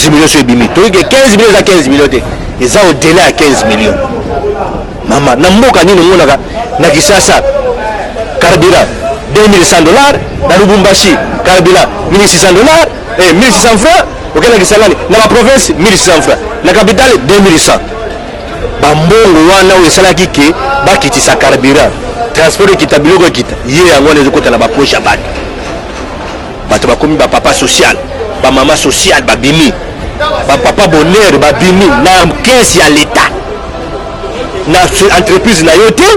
15 millions sur Ebimi. Tu dis que 15 millions à 15 millions. Ils ont au-delà à 15 millions. Maman, Namboka ni Monaka, Nakisasa, carburant, $2100, dans Lubumbashi, carburant, $1600, et 1600 francs, auquel dans la province, 1600 francs, dans la capitale, 2100. Bambongo wana ou esalaki ke bakitisa carburant transport ekita biloko ekita ye yango na ezokota na bapoche abaki bato bakomi bapapa social bamama social babimi bapapa bonheur babimi na caisse ya l'état na entreprise na yo te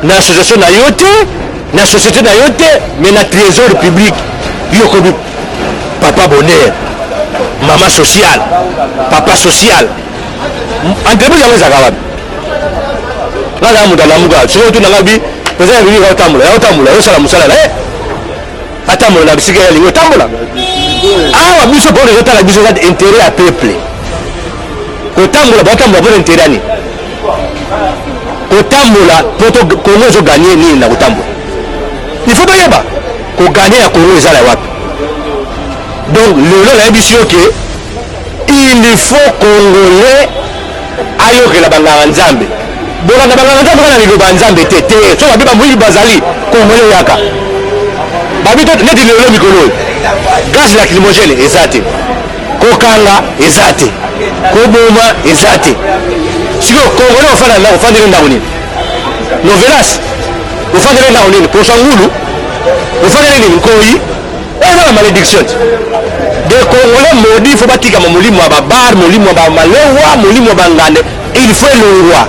na association na yo te na société na yo te mais na trésor public yo komi papa bonheur mama social papa social entreprise yango ezaka wapi nga za moto alamuka soki otuna nga bi pesa ya bilika otambola yosala mosala na ye atambola na bisika ya lingi otambola awa biso mpona ezotala biso eza intérêt ya peuple kotambola baotambola mpona intérêt ani kotambola mpo kongo ezoganye nini na kotambola il faut toyeba koganye ya kongo ezala ya wapi donc lelo nayebisi yo ke il faut congolais ayokela banganga nzambe bolanda banganga nzambe kana liloba nzambe te te so babi bamoyibi bazali congolais oyaka babi to neti lelo mikolo gaz lacrymogène eza te kokanga eza te koboma eza te siko congolais ofandele ndako nini novelas ofandele ndako nini posangulu ofandele nini nkoyi eza na malédiction de congolais maudit faut batikama molimo ya babar molimo ya bamalewa molimo ya bangande il faut elongwa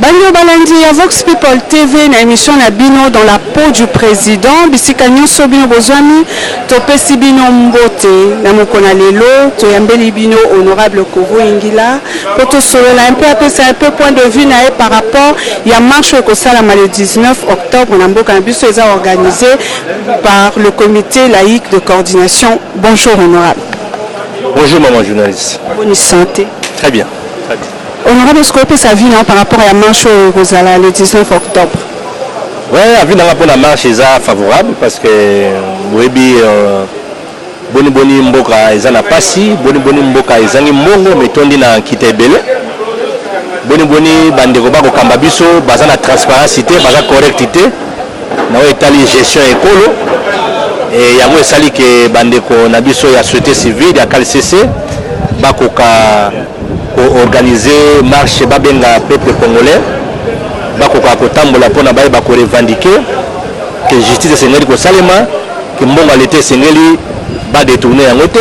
Banyo balandi ya Vox People TV na émission na bino dans la peau du président bisika nyonso bino bozwami topesi bino mbote na mokona lelo toyambeli bino honorable Kovo Ingila po tosolola un peu apesa un peu point de vue na ye par rapport ya marche ekosalama le 19 octobre na mboka na biso eza organisé par le comité laïque de coordination. Bonjour honorable. Bonjour maman journaliste. Bonne santé. Très bien, très bien. Honorable, est-ce que sa vie par rapport à la marche Rosala le 19 octobre? Oui, la vie pour la marche est favorable parce que Webi Boni Mboka est na pasi, Boni Mboka est en Mbongo, mais tondi na Kitebele. Boni Bandeko Bako Kambabiso, baza na transparentité, baza correctité, na étali gestion écolo. Et yango esali que Bandeko Nabiso ya société civile, ya KLCC, Bako ka organiser marche babenga peuple congolais bakoka kotambola pona baye bako revendiquer que justice sengeli ko salema que mbongo l'été sengeli ba détourner yango te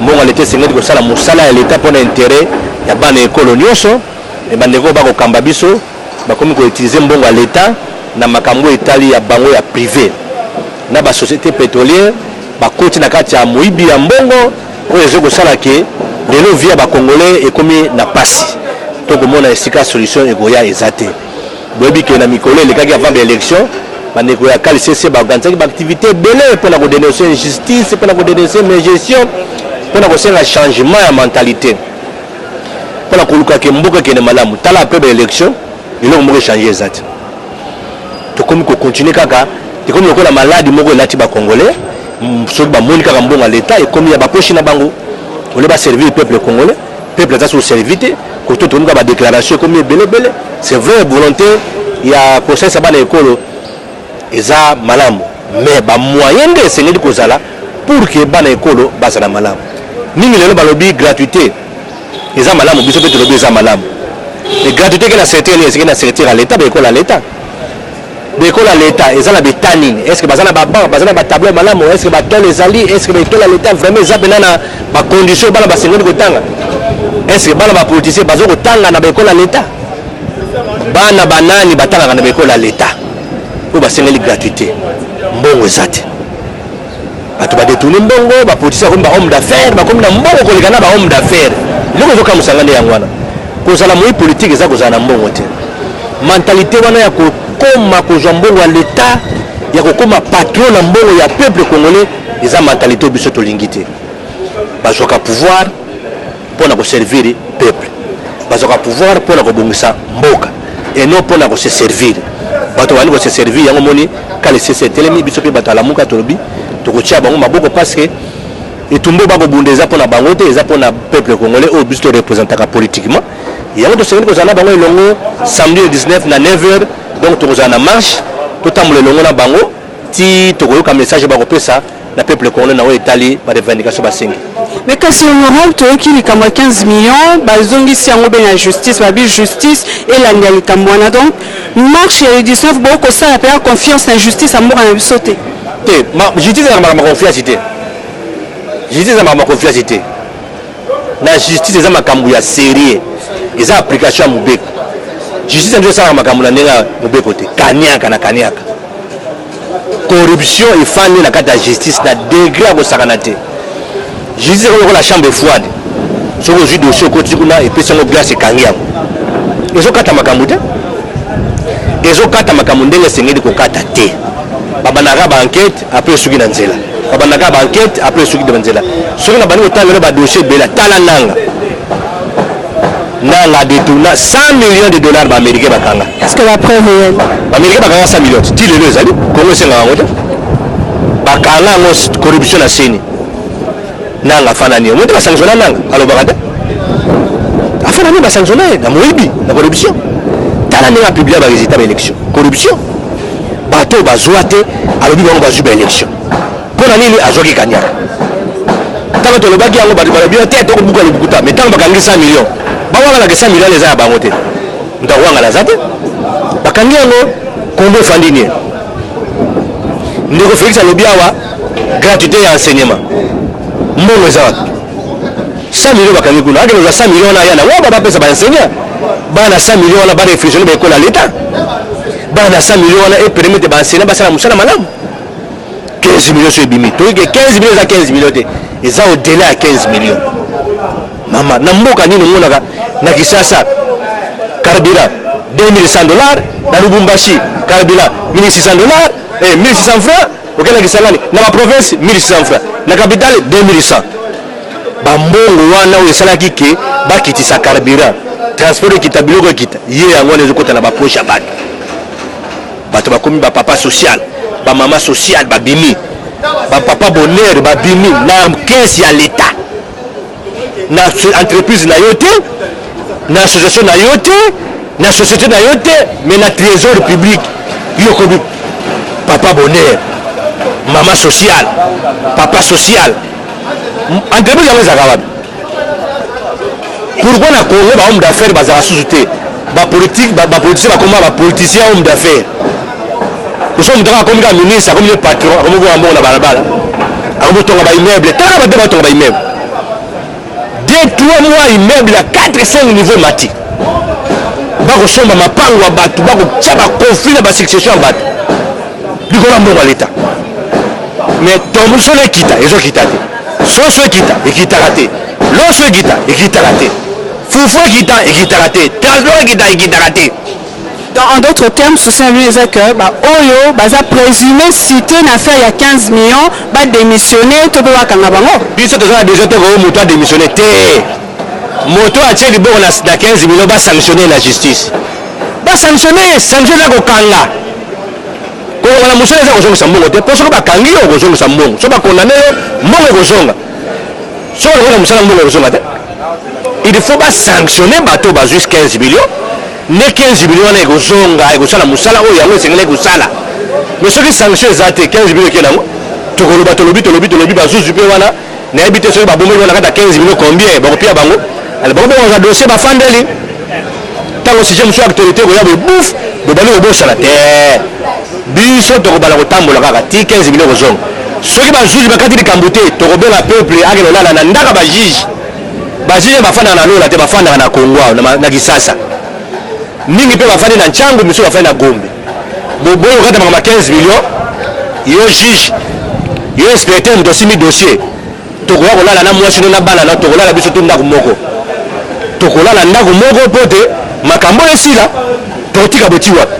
mbongo l'été sengeli ko sala musala ya l'état pona intérêt ya bana ekolo nyonso e bandeko bako kamba biso bakomi ko utiliser mbongo ya l'état na makambo etali ya bango ya privé na ba société pétrolière bakoti na kati ya moyibi ya mbongo oyo ezoko sala ke lelo via ba congolais ekomi na pasi to komona esika solution egoya ezate boyebi ke na mikolo elekaki avant l'élection bandeko ya KLCC ba organiser ba activité belé pour la dénoncer injustice pour la dénoncer gestion pour la kosenga changement ya mentalité pour la koluka ke mboka ke na malamu tala après l'élection lelo moko changer ezate to komi ko continuer kaka te komi ko la maladie moko elati ba congolais soki ba moni kaka mbongo l'état ekomi ya ba poche na bango. On va servir le peuple congolais, le peuple a servité, quand on a une déclaration comme belé, c'est vrai volonté, il y a procès à l'école, et ça malam, mais bah moyen de s'engager de cause là pour que bana école basa na malam. Ni le balobi gratuité, et ça malam, biso peut lobi ça malam. Les gratuité que la certaine, c'est que la certaine à l'état, l'école à l'état. L'école à l'état, et ça la bétanine. Est-ce que bazana baba, bazana ba tableau malam, est-ce que ba tol les alliés, est-ce que l'école à l'état vraiment ça benana ba condition bana ba sengeli kotanga. Est-ce que bana ba politicien bazo kotanga na l'école à l'état? Bana banani batanga na l'école à l'état. Ou ba sengeli gratuité. Mbongo ezate. Bato ba détourner mbongo, ba politicien comme ba homme d'affaires, ba comme na mbongo kolekana ba homme d'affaires. Loko zoka musangane yangwana. Kozala moyi politique eza kozala na mbongo te. Mentalité wana ya kokoma kozwa mbongo ya l'état ya kokoma patron na mbongo ya peuple congolais eza mentalité biso tolingi te bazwaka pouvoir mpona koservir peuple bazwaka pouvoir mpona kobongisa mboka et non mpona kose servir bato bani kose servir yango moni KLCC telemi biso mpe bato alamuka tolobi tokotia bango maboko parce que etumbe bakobunda eza mpona bango te eza mpona peuple congolais oyo biso torepresentaka politiquement yango tosengeli kozala na bango elongo samedi le 19 na 9h donc tokozala na marche totambola elongo na bango ti tokoyoka message bakopesa na peuple congolais na oyo etali barevendication basengi. Mais kasi honorable toyoki likambo ya 15 millions bazongisi yango be na justice babi justice elandi ya likambo wana donc marche ya 19 bokosala mpe ya confiance na justice ya mboka na biso te justice ezalaka ma confiance te justice ezalaka ma confiance te na justice eza makambo ya sérieux eza application ya mobeko justice ndio esalaka makambo na ndenge ya mobeko te kaniaka na kaniaka corruption efandi na kati ya justice na degré ya kosakana te justice ekoko la chambre froide soki ozwi dossier okoti kuna epesi yango glace ekangi yango ezokata makambo te ezokata makambo ndenge esengeli kokata te babandaka baenquête apres esuki na nzela babandaka baenquête apres esuki na nzela soki na bandi kotangela badossier ebele tala nanga détourna 100 millions de dollars baaméricain bakanga. Est-ce que la preuve est réelle? Baaméricain bakanga 100 millions ti lelo ezali kongo esengaka yango te bakanga yango corruption na seni nanga afanani omonte basanctionna nanga alobaka te afanani basanctionna ye na moyibi na corruption tala ndenge apiblia baresultat baélection corruption bato bazwa te alobi bango bazwi baélection mpo na nini azwaki kaniaka ntango tolobaki yango bato balobi te tokobuka lobukuta mais ntango bakangi 100 millions bawangalaka 100 millions eza ya bango te moto akowangala aza te bakangi yango kombo efandi nie ndeko félix alobi awa gratuité ya enseignement mbongo eza wapi 100 millions bakangi kuna ake kozwa 100 millions wana ya na waba bapesa baenseignant bana 100 millions wana bareflexionne baekola ya leta bana 100 millions wana epermete baenseignant basala mosala malamu 15 millions so ebimi toyike 15 millions eza 15 millions te eza au-delà ya 15 millions mama na mboka nini omonaka na Kinshasa carburant $2100 na Lubumbashi carburant $1600 1600 francs okenda Kisangani na ma province 1600 francs na capitale 2100 bambongo wana oyo esalaki ke bakitisa carburant transport ekita biloko ekita ye yango wana ezokota na bapoche ya bato bakomi bapapa social bamama social babimi bapapa bonheur babimi na kesi ya leta na entreprise na yo te na association na yo te na société na yo te mais na trésor public yo komi papa bonheur mama social papa social entreprise yango ezalaka wapi pourquoi na Congo ba homme d'affaires bazala susu te bapoliticien bakoma bapoliticien homme d'affaires oso mutaka akomi ka ministre akomi patron akomi kowa mbongo na balabala akomi tonga baimmeuble tala bato batonga baimmeuble 2-3 mois immeuble ya 4-5 niveau mati bakosomba mapango ya bato bakotia baconflit na basuccession ya bato likolo ya mbongo ya leta mais tombo solo ekita ezokita te soso ekita ekitaka te loso ekita ekitaka te fufu ekita ekitaka te transport ekita ekitaka te. En d'autres termes, ce sont les que Oyo baza présumé cité une affaire il y a 15 millions, ba démissionner to ba kanga bango. Biso to za déjà to ko moto a démissionné té. Moto a tsheli bo na 15 millions ba sanctionner la justice. Ba sanctionner ko kanga. Ko wala musole za ko zonga sambongo te, poso ba kangi ko zonga sambongo. So ba condamné mbongo ko zonga. So ko na musala mbongo ko zonga te. Il faut ba sanctionner bato ba juste 15 millions. Ne 15 millions wana ekozonga ekosala mosala oyo yango esengeli ekosala mais soki sanction eza te 15 millions eke nango tokoloba tolobi bazuzu mpe wana nayebi te soki babombeli wana kati ya 15 millions combien bakopia bango bakobokoza dossier bafandeli ntango sujet mosusu actualité koya bobouf bobali kobosana te biso tokobala kotambola kaka ti 15 millions kozonga soki bazuzu bakati likambo te tokobenga peuple ake lolala na ndaka bajuge bafandaka na lola te bafandaka na Congo na Kisasa ningi pe bafandi na Nchangu miso bafandi na Gombe boboyo kata makama 15 millions yo juge yo inspecteur moto asimi dossier tokoya kolala na mwasi no na bana na tokolala biso to ndako moko tokolala ndako moko po te makambo esila totika boti wapi.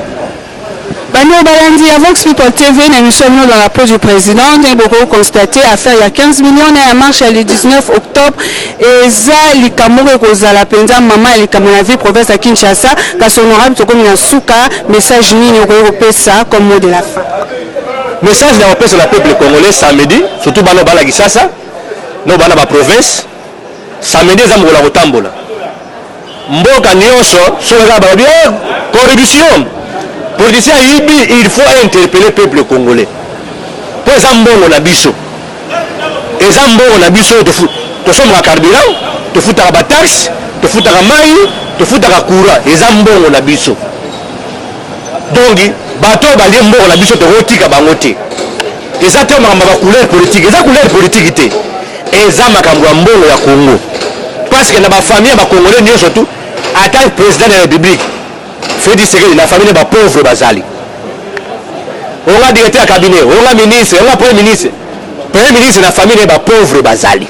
Bano Balandi à Vox People TV, une émission dans la peau du président. Nous avons constaté affaire il y a 15 millions et à marche le 19 octobre. Et ça, les Camerounais à la Penza, maman et les Camerounais province à Kinshasa, car son honorable comme une souka, message ni européen ça comme mot de la fin. message na opesa na peuple congolais samedi surtout bana bala Kisasa no bana ba province samedi za mbola kotambola mboka nyonso soka ba bien corruption politicien yibi il faut interpeller le peuple congolais pour eza mbongo na biso eza mbongo na biso to somba carburant to futaka ba taxe to futaka mai to futaka courant eza mbongo na biso donc bato balie mbongo na biso to rotika bango te eza te makambo ya couleur politique eza couleur politique te eza makambo ya mbongo ya Congo parce que na ba famille ba congolais nyonso surtout ata président de la république Félix Tshisekedi na famille ba pauvre bazali onga directeur ya cabinet onga ministre onga premier ministre na famille ba pauvre bazali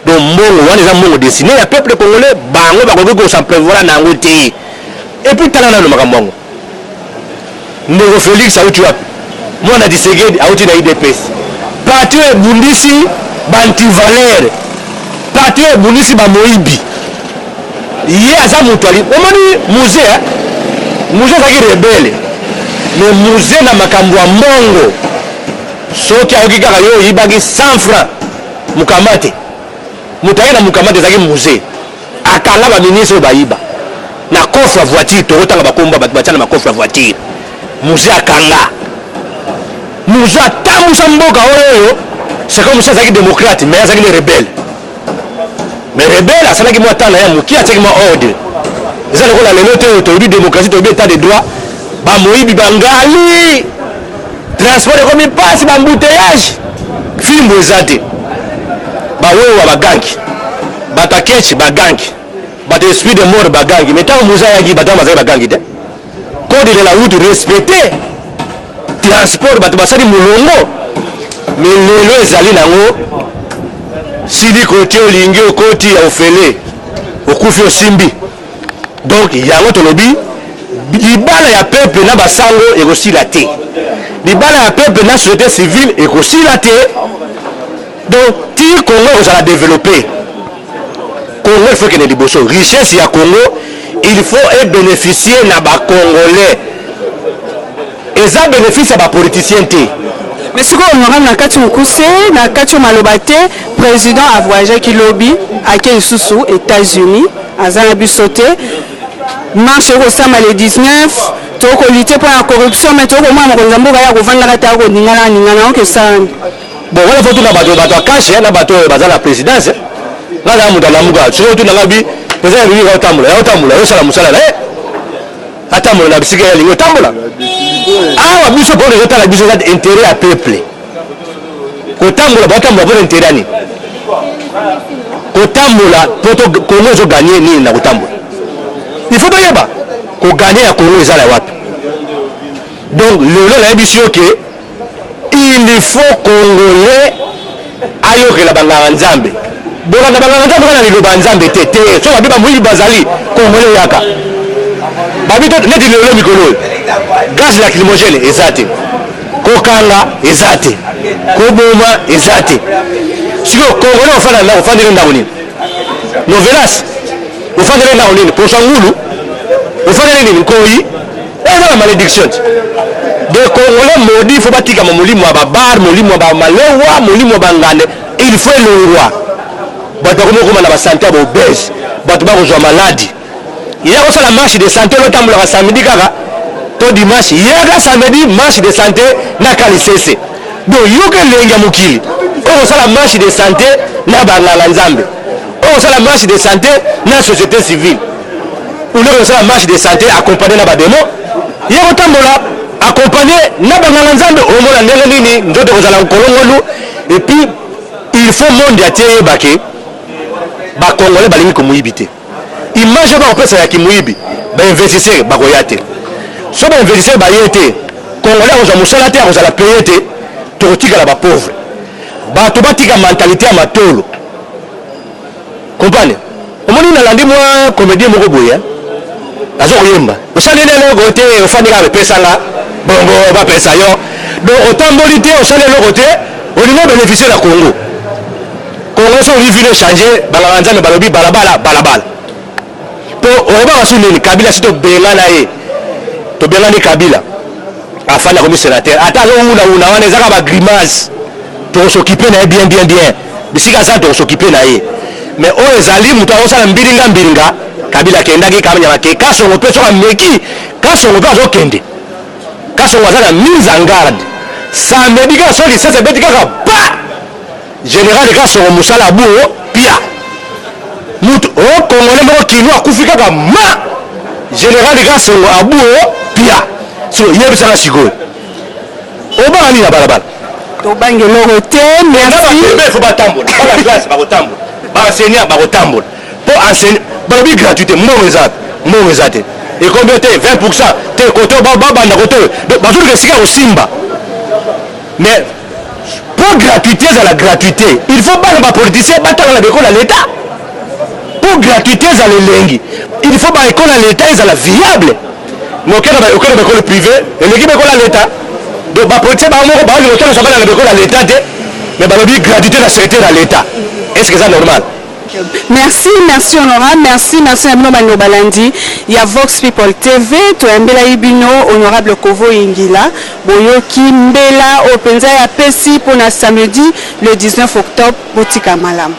donc mbongo wana eza mbongo destiné ya peuple congolais bango bakoki kosampevora nango te et puis tala nano makambo yango ndeko Félix auti wapi mwana Tshisekedi auti na IDPS parti ebundisi bantivalere parti ebundisi bamoyibi ye aza moto ali omoni musée azalaki rebele mais musée na makambo ya mbongo soki ayoki kaka yo oyibaki 100 francs mukamate moto aye na mukamate ezalaki musée akanga baministre oyo bayiba na coffre ya voiture tokotanga bakomba bato batia na bacoffre ya voiture musée akanga musée atambusa mboka oyo c'est comme musée azalaki démocrate mais azalaki le rebelle mais rebelle asalaki mwa tana ya moki atiaki mwa ordre eza lokola lelo te toyebi démocratie toyebi état de droit bamoyibi bangali transport ekomi mpasi bambouteillage filme eza te bawewa bagangi bato akechi bagangi bato esprit de mort bagangi mais ntango muza ayaki bato bazali bagangi te code de la route respecté transport bato basali molongo mais lelo ezali nango sili koti olingi okoti ya ofele okufi osimbi donc yango tolobi libala ya peuple na basango ekosila te libala ya peuple na société civile ekosila te donc ti Congo kozala développé Congo il faut kene liboso richesse ya Congo il faut bénéficier na bacongolais eza bénéfice ya bapoliticien te mais sikoyo honorable na kati mokuse na kati oyo maloba te président avoyageaki lobi ake lisusu États-Unis aza na biso te marche ekosama le 19 tokolite mpo na corruption mais tokomona mokonzi ya mboka ya kovandaka te akoningana oke esalani bon wana fo tuna bato akashe na bato oyo baza na présidence nga na moto alamuka soki otunanga bi président ya bibika otambola yosala mosala na ye atambola na bisika yalingi otambola awa biso mpo ezotala biso eza intérêt ya peuple kotambola baotambola mpo intérêt ya nini kotambola mpo Congo ezoganye nini na kotambola il faut toyeba koganye ya Congo ezala wapi donc lelo nayebisi yo ke il faut congolais ayokela banganga nzambe bolanda banganga nzambe kana liloba nzambe te te so babi bamoyibi bazali congolais yaka babi neti lelo mikolo gaz lacrymogène eza te kokanga eza te koboma eza te sikoyo congolais ofandeli ndako nini novelas ofandeli ndako nini posangulu ofandeli nini nkoyi eza na malédiction de congolais modi il faut batikama molimo ya babar molimo ya bamalewa molimo ya bangande il faut elongwa bato bakomi okoma na basante ya baobese bato bakozwa maladi ya kosala marche de santé lotambolaka samedi kaka to dimanche yaka samedi marche de santé na kalisese donc yoka elengi ya mokili oyo kosala marche de santé na banganga nzambe oyo kosala marche de santé na société civile oyo kosala marche de santé accompagné na bademo ya kotambola accompagné na banganga nzambe omona ndenge nini nzoto kozala kolongolu et puis il faut monde atie yebake bacongolais balingi komoyibi te image oyo bakopesa ya kimoyibi bainvestisseur bakoya te so bainvestisseur baye te congolais akozwa mosala te akozala paye te tokotikala bapauvre bato batika mentalité ya matolo comprendre omoni nalandi mwa comédien moko boye aza koyemba osaleli eloko te ofandi kaka bepesanga bongo bapesa yo donc otamboli te osali eloko te olingi obénéficie na Congo so olivine change banganga nzambe balobi balabala mpo oyebaka so nini kabila si tobenga na ye tobengani kabila afana comme sénateur ata una wana ezaka ba grimace to s'occuper na bien bisika ça to s'occuper na ye mais o ezali muto osala mbiringa Kabila kendaki kamanya ke Kasongo pe so meki Kasongo pe azokende Kasongo azana mise en garde ça médica so li sese betika ba général Kasongo musala buo pia mutu o Congolais moko kinu akufika ka ma général Kasongo abuo pia so yebisana sikoyo obani na balabala to bangelo te merci il faut pas tambour pas la classe ba tambour ba enseignant ba tambour pour enseigner balobi gratuité mo ezate et combien te 20% te côté baba na côté bazulu que sika au simba mais pour gratuité à la gratuité il faut pas les politiciens battre la école à l'état pour gratuité à l'elengi il faut pas école à l'état à la viable mais aucun école privée et l'équipe école à l'état donc ba politiciens ba moko ba le hôtel ça va à l'école à l'état mais balobi gratuité la secrétaire à l'état est-ce que c'est normal? Merci honorable, merci Abino Bano Balandi. Il y a Vox People TV, to Mbela Ibino, honorable Kovo Ingila, Boyoki Mbela, Openza ya Pesi pour samedi le 19 octobre, Botika Malam.